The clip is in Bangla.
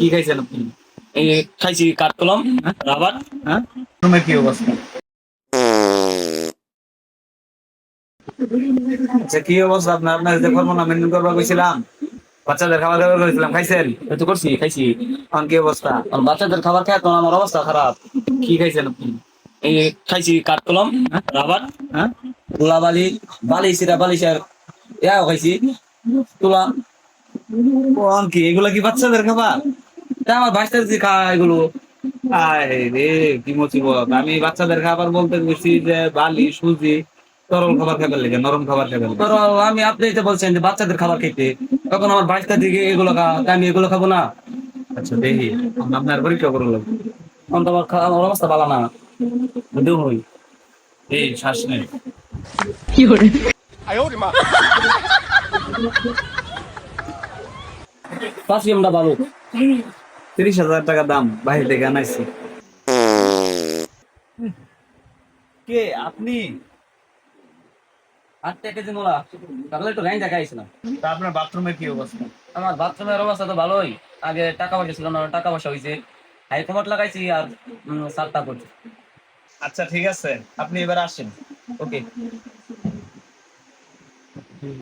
কি খাইছেন আপনি? এই খাইছি কাঠ কলম রাবার। হ্যাঁ, রুমের কি অবস্থা? আচ্ছা, কি অবস্থা আপনার? আপনার যে ফর্মুলা মেনটেন করবার কইছিলাম, বাচ্চাদের খাবার দাবার করেছিলাম, খাইছেন? এই তো করছি, খাইছি। এখন কি অবস্থা? আর বাচ্চাদের খাবার খায় তো আমার অবস্থা খারাপ। কি খাইছেন আপনি? এই খাইছি কাঠ কলম হ্যাঁ, রাবার, হ্যাঁ, তুলা বালি, বালিশিরা বালিশের ইয়াও খাইছি, তুলা। কোন কি এগুলা? কি বাচ্চাদের খাবার? তা আমার ভাইস্তার যে খায় এগুলো। আয় রে, কি মুসিবত! আমি বাচ্চাদের খাবার বলতে গেছি যে বালি, সুজি, তরল খাবার খাবার লেগে, নরম খাবার খাবার লেগে। ধরো আমি, আপনি তো বলছেন যে বাচ্চাদের খাবার খাইতে, তখন আমার ভাইস্তার দিকে এগুলো খা, তাই আমি এগুলো খাবো না। আচ্ছা, দেখি আপনার পরীক্ষা করে লাগবে। তখন তো আমার অবস্থা ভালো না, বুঝতে হই। এই শ্বাস নেই। পারফিউমটা ভালো। 30,000 টাকা দাম, বাইরে থেকে আনাইছি। কে আপনি? 8 কেজি মোলা, তাহলে একটু লাইন দেখাইছি না। তা আপনার বাথরুমের কি অবস্থা? আমার বাথরুমের অবস্থা তো ভালোই। আগে টাকা পয়সা ছিল না, টাকা পয়সা হয়েছে। হাই কমাট লাগাইছি আর সারটা করছি। আচ্ছা, ঠিক আছে, আপনি এবার আসেন। ওকে।